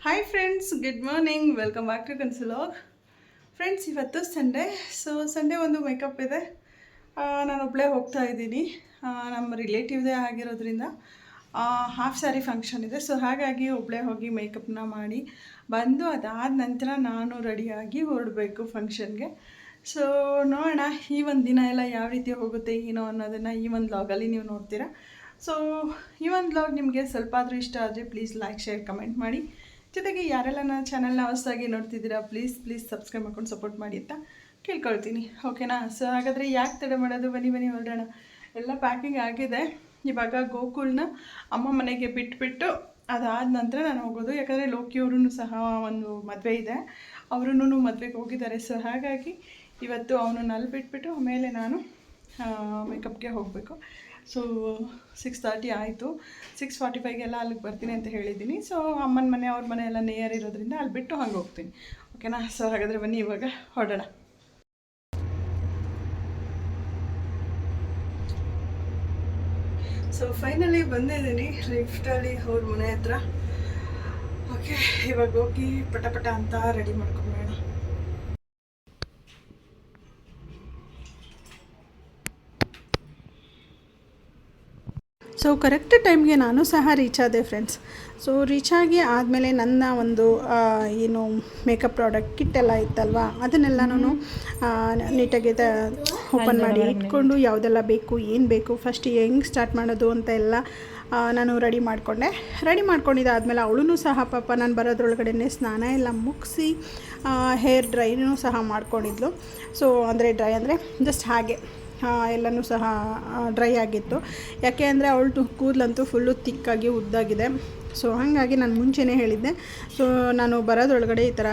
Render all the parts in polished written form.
Hi friends, good morning. Welcome back to ಕನ್ಸುಲಾಗ್. Friends, ಇವತ್ತು Sunday. Sunday ಒಂದು makeup ಇದೆ. ನಾನು ಒಬ್ಬಳೇ ಹೋಗ್ತಾ ಇದ್ದೀನಿ. ನಮ್ಮ ರಿಲೇಟಿವ್ದೇ ಆಗಿರೋದ್ರಿಂದ ಹಾಫ್ ಸ್ಯಾರಿ ಫಂಕ್ಷನ್ ಇದೆ. ಹಾಗಾಗಿ ಒಬ್ಬಳೇ ಹೋಗಿ ಮೇಕಪ್ನ ಮಾಡಿ ಬಂದು ಅದಾದ ನಂತರ ನಾನು ರೆಡಿಯಾಗಿ ಹೊರಡಬೇಕು ಫಂಕ್ಷನ್ಗೆ. ನೋಡೋಣ ಈ ಒಂದು ದಿನ ಎಲ್ಲ ಯಾವ ರೀತಿ ಹೋಗುತ್ತೆ ಏನೋ ಅನ್ನೋದನ್ನು ಈ ಒಂದು ವ್ಲಾಗಲ್ಲಿ ನೀವು ನೋಡ್ತೀರಾ. ಈ ಒಂದು ವ್ಲಾಗ್ ನಿಮಗೆ ಸ್ವಲ್ಪ ಆದರೂ ಇಷ್ಟ ಆದರೆ ಪ್ಲೀಸ್ ಲೈಕ್, ಶೇರ್, ಕಮೆಂಟ್ ಮಾಡಿ. ಜೊತೆಗೆ ಯಾರೆಲ್ಲ ನನ್ನ ಚಾನಲ್ನ ಹೊಸದಾಗಿ ನೋಡ್ತಿದ್ದೀರಾ ಪ್ಲೀಸ್ ಸಬ್ಸ್ಕ್ರೈಬ್ ಮಾಡ್ಕೊಂಡು ಸಪೋರ್ಟ್ ಮಾಡಿ ಅಂತ ಕೇಳ್ಕೊಳ್ತೀನಿ. ಓಕೆನಾ? ಹಾಗಾದರೆ ಯಾಕೆ ತಡೆ ಮಾಡೋದು, ಬನ್ನಿ ಹೊರಡೋಣ. ಎಲ್ಲ ಪ್ಯಾಕಿಂಗ್ ಆಗಿದೆ. ಇವಾಗ ಗೋಕುಲ್ನ ಅಮ್ಮ ಮನೆಗೆ ಬಿಟ್ಬಿಟ್ಟು ಅದಾದ ನಂತರ ನಾನು ಹೋಗೋದು. ಯಾಕಂದರೆ ಲೋಕಿಯವ್ರೂ ಸಹ ಒಂದು ಮದುವೆ ಇದೆ, ಅವರೂ ಮದುವೆಗೆ ಹೋಗಿದ್ದಾರೆ. ಹಾಗಾಗಿ ಇವತ್ತು ಅವನನ್ನು ಅಲ್ಲಿ ಬಿಟ್ಬಿಟ್ಟು ಆಮೇಲೆ ನಾನು ಮೇಕಪ್ಗೆ ಹೋಗಬೇಕು. 6:30 ಆಯಿತು. 6:45ಗೆಲ್ಲ ಅಲ್ಲಿಗೆ ಬರ್ತೀನಿ ಅಂತ ಹೇಳಿದ್ದೀನಿ. ಅಮ್ಮನ ಮನೆ ಅವ್ರ ಮನೆ ಎಲ್ಲ ನಿಯರ್ ಇರೋದ್ರಿಂದ ಅಲ್ಲಿ ಬಿಟ್ಟು ಹಂಗೆ ಹೋಗ್ತೀನಿ. ಓಕೆನಾ? ಹಾಗಾದರೆ ಬನ್ನಿ ಇವಾಗ ಹೊರಡೋಣ. ಫೈನಲಿ ಬಂದಿದ್ದೀನಿ ಲಿಫ್ಟಲ್ಲಿ ಅವ್ರ ಮನೆ ಹತ್ರ. ಓಕೆ, ಇವಾಗ ಹೋಗಿ ಪಟ ಅಂತ ರೆಡಿ ಮಾಡ್ಕೊಂಬೇಡ. ಕರೆಕ್ಟ್ ಟೈಮ್ಗೆ ನಾನು ಸಹ ರೀಚ್ ಆದೆ ಫ್ರೆಂಡ್ಸ್. ರೀಚ್ ಆಗಿ ಆದಮೇಲೆ ನನ್ನ ಒಂದು ಏನು ಮೇಕಪ್ ಪ್ರಾಡಕ್ಟ್ ಕಿಟ್ ಎಲ್ಲ ಇತ್ತಲ್ವ, ಅದನ್ನೆಲ್ಲನೂ ನೀಟಾಗಿ ಓಪನ್ ಮಾಡಿ ಇಟ್ಕೊಂಡು ಯಾವುದೆಲ್ಲ ಬೇಕು, ಏನು ಬೇಕು, ಫಸ್ಟ್ ಹೆಂಗೆ ಸ್ಟಾರ್ಟ್ ಮಾಡೋದು ಅಂತ ಎಲ್ಲ ನಾನು ರೆಡಿ ಮಾಡ್ಕೊಂಡಿದ್ದಾದಮೇಲೆ ಅವಳು ಸಹ ಪಾಪ ನಾನು ಬರೋದ್ರೊಳಗಡೆ ಸ್ನಾನ ಎಲ್ಲ ಮುಗಿಸಿ ಹೇರ್ ಡ್ರೈನೂ ಸಹ ಮಾಡ್ಕೊಂಡಿದ್ಲು. ಅಂದರೆ ಡ್ರೈ ಅಂದರೆ ಜಸ್ಟ್ ಹಾಗೆ ಎಲ್ಲನೂ ಸಹ ಡ್ರೈ ಆಗಿತ್ತು. ಯಾಕೆ ಅಂದರೆ ಅವಳು ಕೂದಲಂತೂ ಫುಲ್ಲು ತಿಕ್ಕಾಗಿ ಉದ್ದಾಗಿದೆ. ಹಾಗಾಗಿ ನಾನು ಮುಂಚೆನೇ ಹೇಳಿದ್ದೆ. ನಾನು ಬರೋದ್ರೊಳಗಡೆ ಈ ಥರ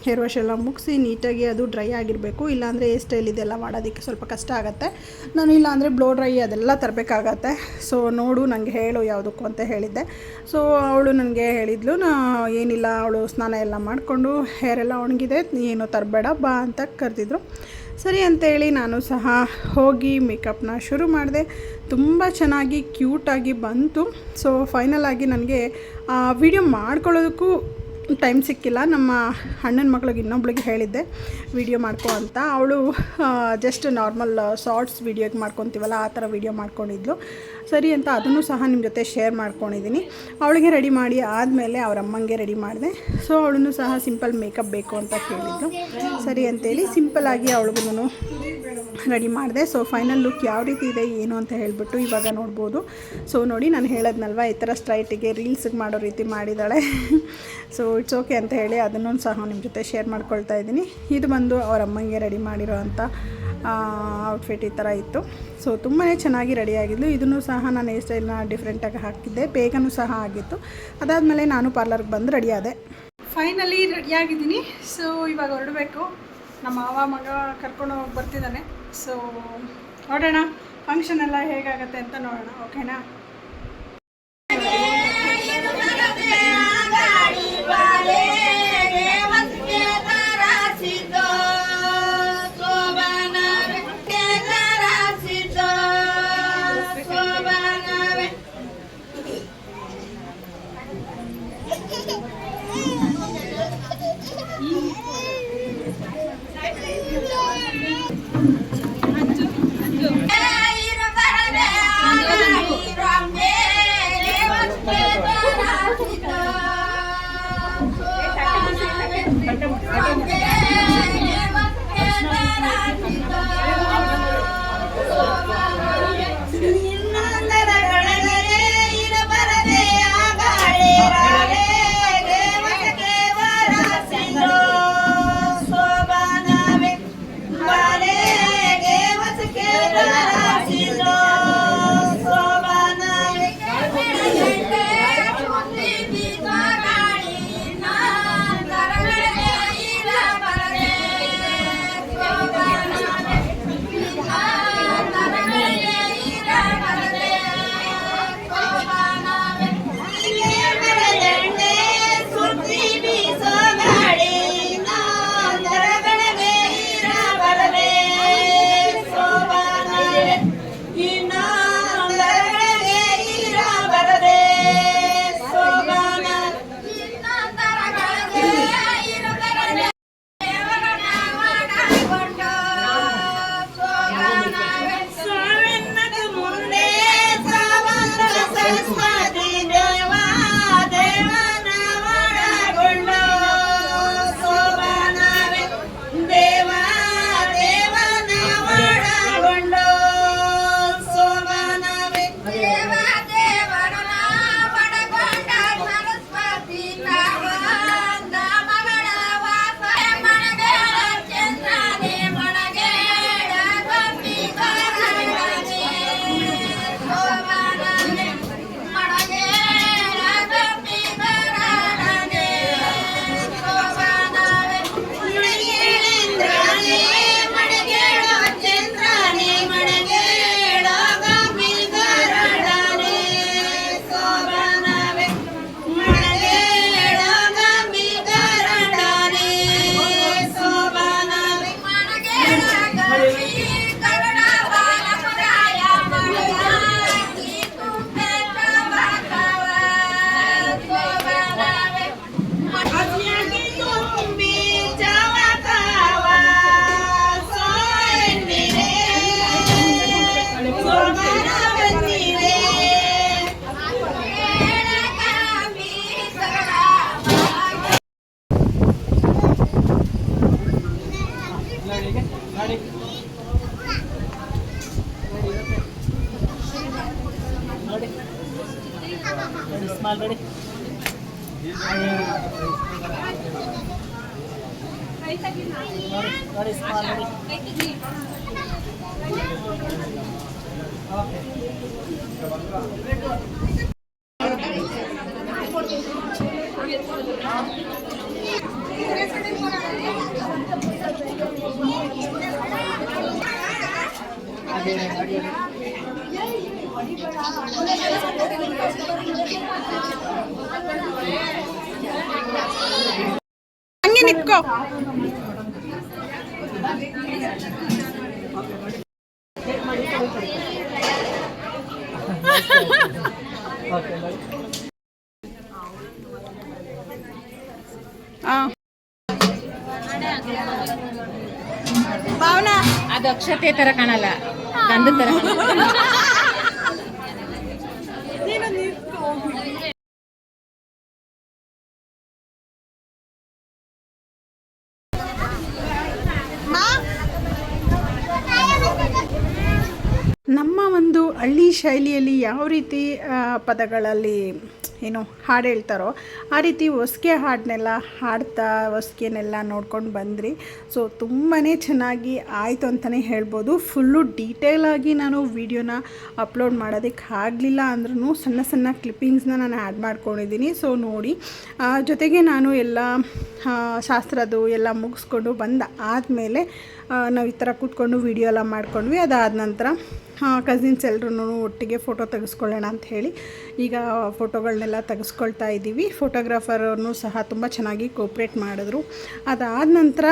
ಹೇರ್ ವಾಶ್ ಎಲ್ಲ ಮುಗಿಸಿ ನೀಟಾಗಿ ಅದು ಡ್ರೈ ಆಗಿರಬೇಕು. ಇಲ್ಲಾಂದರೆ ಹೇರ್ ಸ್ಟೈಲ್ ಇದೆಲ್ಲ ಮಾಡೋದಕ್ಕೆ ಸ್ವಲ್ಪ ಕಷ್ಟ ಆಗುತ್ತೆ. ನಾನು ಇಲ್ಲಾಂದರೆ ಬ್ಲೋ ಡ್ರೈ ಅದೆಲ್ಲ ತರಬೇಕಾಗತ್ತೆ. ನೋಡು ನನಗೆ ಹೇಳು ಯಾವುದಕ್ಕೂ ಅಂತ ಹೇಳಿದ್ದೆ. ಅವಳು ನನಗೆ ಹೇಳಿದ್ಲು, ಏನಿಲ್ಲ, ಅವಳು ಸ್ನಾನ ಎಲ್ಲ ಮಾಡಿಕೊಂಡು ಹೇರ್ ಎಲ್ಲ ಒಣಗಿದೆ, ಏನೋ ತರಬೇಡ ಬಾ ಅಂತ ಕರೆದಿದ್ರು. ಸರಿ ಅಂತೇಳಿ ನಾನು ಸಹ ಹೋಗಿ ಮೇಕಪ್ನ ಶುರು ಮಾಡಿದೆ. ತುಂಬ ಚೆನ್ನಾಗಿ ಕ್ಯೂಟಾಗಿ ಬಂತು. ಫೈನಲ್ ಆಗಿ ನನಗೆ ವಿಡಿಯೋ ಮಾಡ್ಕೊಳ್ಳೋದಕ್ಕೂ ಟೈಮ್ ಸಿಕ್ಕಿಲ್ಲ. ನಮ್ಮ ಅಣ್ಣನ ಮಗಳಿಗೆ ಇನ್ನೊಬ್ಳಿಗೆ ಹೇಳಿದ್ದೆ ವಿಡಿಯೋ ಮಾಡ್ಕೊ ಅಂತ. ಅವಳು ಜಸ್ಟ್ ನಾರ್ಮಲ್ ಶಾರ್ಟ್ಸ್ ವಿಡಿಯೋಗೆ ಮಾಡ್ಕೊತೀವಲ್ಲ ಆ ಥರ ವಿಡಿಯೋ ಮಾಡ್ಕೊಂಡಿದ್ಲು. ಸರಿ ಅಂತ ಅದನ್ನು ಸಹ ನಿಮ್ಮ ಜೊತೆ ಶೇರ್ ಮಾಡ್ಕೊಂಡಿದ್ದೀನಿ. ಅವಳಿಗೆ ರೆಡಿ ಮಾಡಿ ಆದಮೇಲೆ ಅವ್ರ ಅಮ್ಮಂಗೆ ರೆಡಿ ಮಾಡಿದೆ. ಅವಳನ್ನು ಸಹ ಸಿಂಪಲ್ ಮೇಕಪ್ ಬೇಕು ಅಂತ ಕೇಳಿದ್ಲು. ಸರಿ ಅಂತೇಳಿ ಸಿಂಪಲ್ಲಾಗಿ ಅವಳಿಗೂ ರೆಡಿ ಮಾಡಿದೆ. ಫೈನಲ್ ಲುಕ್ ಯಾವ ರೀತಿ ಇದೆ ಏನು ಅಂತ ಹೇಳಿಬಿಟ್ಟು ಇವಾಗ ನೋಡ್ಬೋದು. ನೋಡಿ, ನಾನು ಹೇಳೋದ್ನಲ್ವ ಈ ಥರ ಸ್ಟ್ರೈಟಿಗೆ ರೀಲ್ಸಿಗೆ ಮಾಡೋ ರೀತಿ ಮಾಡಿದ್ದಾಳೆ. ಇಟ್ಸ್ ಓಕೆ ಅಂತ ಹೇಳಿ ಅದನ್ನು ಸಹ ನಿಮ್ಮ ಜೊತೆ ಶೇರ್ ಮಾಡ್ಕೊಳ್ತಾ ಇದ್ದೀನಿ. ಇದು ಬಂದು ಅವ್ರ ಅಮ್ಮಂಗೆ ರೆಡಿ ಮಾಡಿರೋ ಅಂಥ ಔಟ್ಫಿಟ್ ಈ ಥರ ಇತ್ತು. ತುಂಬಾ ಚೆನ್ನಾಗಿ ರೆಡಿಯಾಗಿದ್ಲು. ಇದನ್ನು ಸಹ ನಾನು ಹೇರ್ ಸ್ಟೈಲ್ನ ಡಿಫ್ರೆಂಟಾಗಿ ಹಾಕಿದ್ದೆ, ಬೇಗನೂ ಸಹ ಆಗಿತ್ತು. ಅದಾದಮೇಲೆ ನಾನು ಪಾರ್ಲರ್ಗೆ ಬಂದು ರೆಡಿಯಾದೆ. ಫೈನಲಿ ರೆಡಿಯಾಗಿದ್ದೀನಿ. ಇವಾಗ ಹೊರಡಬೇಕು. ನಮ್ಮ ಮಾವ ಮಗ ಕರ್ಕೊಂಡು ಹೋಗಿ ಬರ್ತಿದ್ದಾನೆ. ನೋಡೋಣ ಫಂಕ್ಷನ್ ಎಲ್ಲ ಹೇಗಾಗತ್ತೆ ಅಂತ ನೋಡೋಣ. ಓಕೆನಾ? ಹಂಗೆ ನಿತ್ಕೋ. ಭಾವನಾ ಅದು ಅಕ್ಷತೆ ತರ ಕಾಣಲ್ಲ, ಗಂಧದ ತರ ನಮ್ಮ ಒಂದು ಹಳ್ಳಿ ಶೈಲಿಯಲ್ಲಿ ಯಾವ ರೀತಿ ಪದಗಳಲ್ಲಿ ಏನು ಹಾಡು ಹೇಳ್ತಾರೋ ಆ ರೀತಿ ಹೊಸ್ಗೆ ಹಾಡನ್ನೆಲ್ಲ ಹಾಡ್ತಾ ಹೊಸ್ಗೆನೆಲ್ಲ ನೋಡ್ಕೊಂಡು ಬಂದ್ರಿ. ಸೊ ತುಂಬಾ ಚೆನ್ನಾಗಿ ಆಯಿತು ಅಂತಲೇ ಹೇಳ್ಬೋದು. ಫುಲ್ಲು ಡೀಟೇಲಾಗಿ ನಾನು ವೀಡಿಯೋನ ಅಪ್ಲೋಡ್ ಮಾಡೋದಕ್ಕೆ ಆಗಲಿಲ್ಲ ಅಂದ್ರೂ ಸಣ್ಣ ಸಣ್ಣ ಕ್ಲಿಪ್ಪಿಂಗ್ಸ್ನ ನಾನು ಆ್ಯಡ್ ಮಾಡ್ಕೊಂಡಿದ್ದೀನಿ. ಸೊ ನೋಡಿ, ಜೊತೆಗೆ ನಾನು ಎಲ್ಲ ಶಾಸ್ತ್ರದ್ದು ಎಲ್ಲ ಮುಗಿಸ್ಕೊಂಡು ಆದಮೇಲೆ ನಾವು ಈ ಥರ ಕೂತ್ಕೊಂಡು ವೀಡಿಯೋ ಎಲ್ಲ ಮಾಡ್ಕೊಂಡ್ವಿ. ಅದಾದ ನಂತರ ಕಸಿನ್ಸ್ ಎಲ್ಲರೂ ಒಟ್ಟಿಗೆ ಫೋಟೋ ತೆಗೆಸ್ಕೊಳ್ಳೋಣ ಅಂತ ಹೇಳಿ ಈಗ ಫೋಟೋಗಳನ್ನೆಲ್ಲ ತೆಗೆಸ್ಕೊಳ್ತಾ ಇದ್ದೀವಿ. ಫೋಟೋಗ್ರಾಫರನ್ನು ಸಹ ತುಂಬ ಚೆನ್ನಾಗಿ ಕೋಪ್ರೇಟ್ ಮಾಡಿದ್ರು. ಅದಾದ ನಂತರ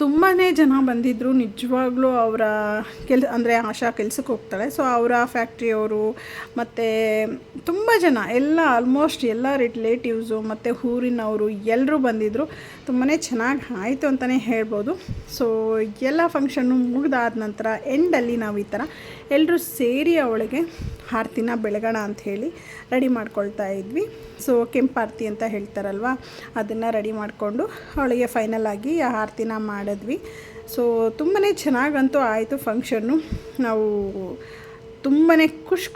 ತುಂಬಾ ಜನ ಬಂದಿದ್ದರು. ನಿಜವಾಗ್ಲೂ ಅವರ ಅಂದರೆ ಆಶಾ ಕೆಲ್ಸಕ್ಕೆ ಹೋಗ್ತಾಳೆ. ಸೊ ಅವರ ಫ್ಯಾಕ್ಟ್ರಿಯವರು ಮತ್ತು ತುಂಬ ಜನ ಎಲ್ಲ ಆಲ್ಮೋಸ್ಟ್ ಎಲ್ಲ ರಿಲೇಟಿವ್ಸು ಮತ್ತು ಊರಿನವರು ಎಲ್ಲರೂ ಬಂದಿದ್ದರು. ತುಂಬಾ ಚೆನ್ನಾಗಿ ಆಯಿತು ಅಂತಲೇ ಹೇಳ್ಬೋದು. ಸೊ ಎಲ್ಲ ಫಂಕ್ಷನ್ನು ಮುಗಿದಾದ ನಂತರ ಎಂಡಲ್ಲಿ ನಾವು ಈ ಥರ ಎಲ್ಲರೂ ಸೇರಿ ಅವಳಿಗೆ ಆರತಿನ ಬೆಳಗೋಣ ಅಂಥೇಳಿ ರೆಡಿ ಮಾಡ್ಕೊಳ್ತಾ ಇದ್ವಿ. ಸೊ ಕೆಂಪಾರತಿ ಅಂತ ಹೇಳ್ತಾರಲ್ವ, ಅದನ್ನು ರೆಡಿ ಮಾಡಿಕೊಂಡು ಅವಳಿಗೆ ಫೈನಲ್ ಆಗಿ ಆರತಿನ ಮಾಡಿದ್ವಿ. ಸೊ ತುಂಬಾ ಚೆನ್ನಾಗಂತೂ ಆಯಿತು ಫಂಕ್ಷನ್ನು. ನಾವು ತುಂಬಾ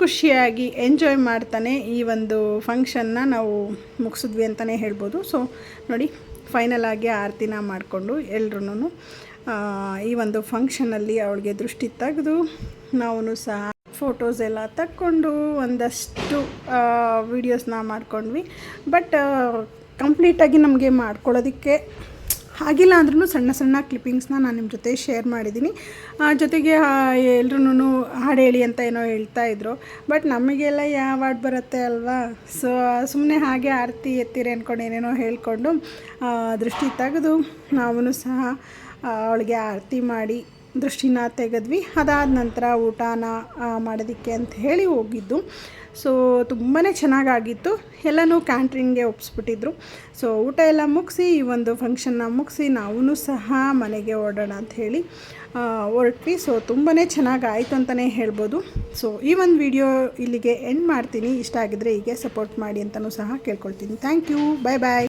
ಖುಷಿಯಾಗಿ ಎಂಜಾಯ್ ಮಾಡ್ತಾನೆ ಈ ಒಂದು ಫಂಕ್ಷನ್ನ ನಾವು ಮುಗಿಸಿದ್ವಿ ಅಂತಲೇ ಹೇಳ್ಬೋದು. ಸೊ ನೋಡಿ, ಫೈನಲ್ ಆಗಿ ಆರತಿನ ಮಾಡಿಕೊಂಡು ಎಲ್ರೂ ಈ ಒಂದು ಫಂಕ್ಷನಲ್ಲಿ ಅವಳಿಗೆ ದೃಷ್ಟಿ ತೆಗೆದು ನಾವು ಸಹ ಫೋಟೋಸ್ ಎಲ್ಲ ತಕ್ಕೊಂಡು ಒಂದಷ್ಟು ವೀಡಿಯೋಸ್ನ ಮಾಡ್ಕೊಂಡ್ವಿ. ಬಟ್ ಕಂಪ್ಲೀಟಾಗಿ ನಮಗೆ ಮಾಡ್ಕೊಳ್ಳೋದಕ್ಕೆ ಆಗಿಲ್ಲ ಅಂದ್ರೂ ಸಣ್ಣ ಸಣ್ಣ ಕ್ಲಿಪ್ಪಿಂಗ್ಸ್ನ ನಾನು ನಿಮ್ಮ ಜೊತೆ ಶೇರ್ ಮಾಡಿದ್ದೀನಿ. ಜೊತೆಗೆ ಎಲ್ರೂ ಹಾಡು ಹೇಳಿ ಅಂತ ಏನೋ ಹೇಳ್ತಾಯಿದ್ರು. ಬಟ್ ನಮಗೆಲ್ಲ ಯಾವ ಹಾಡು ಬರುತ್ತೆ ಅಲ್ವಾ. ಸೊ ಸುಮ್ಮನೆ ಹಾಗೆ ಆರತಿ ಎತ್ತಿರಿ ಅಂದ್ಕೊಂಡು ಏನೇನೋ ಹೇಳ್ಕೊಂಡು ದೃಷ್ಟಿ ತೆಗೆದು ನಾವು ಸಹ ಅವಳಿಗೆ ಆರತಿ ಮಾಡಿ ದೃಷ್ಟಿನ ತೆಗೆದ್ವಿ. ಅದಾದ ನಂತರ ಊಟನ ಮಾಡೋದಕ್ಕೆ ಅಂತ ಹೇಳಿ ಹೋಗಿದ್ದು. ಸೊ ತುಂಬಾ ಚೆನ್ನಾಗಾಗಿತ್ತು. ಎಲ್ಲನೂ ಕ್ಯಾಂಟ್ರಿಂಗ್ಗೆ ಒಪ್ಪಿಸ್ಬಿಟ್ಟಿದ್ರು. ಸೊ ಊಟ ಎಲ್ಲ ಮುಗಿಸಿ ಈ ಒಂದು ಫಂಕ್ಷನ್ನ ಮುಗಿಸಿ ನಾವೂ ಸಹ ಮನೆಗೆ ಹೊರಡೋಣ ಅಂಥೇಳಿ ಹೊರಟ್ವಿ. ಸೊ ತುಂಬಾ ಚೆನ್ನಾಗಾಯಿತು ಅಂತಲೇ ಹೇಳ್ಬೋದು. ಸೊ ಈ ಒಂದು ವಿಡಿಯೋ ಇಲ್ಲಿಗೆ ಎಂಡ್ ಮಾಡ್ತೀನಿ. ಇಷ್ಟ ಆಗಿದ್ದರೆ ಹೀಗೆ ಸಪೋರ್ಟ್ ಮಾಡಿ ಅಂತಲೂ ಸಹ ಕೇಳ್ಕೊಳ್ತೀನಿ. Thank you. Bye bye.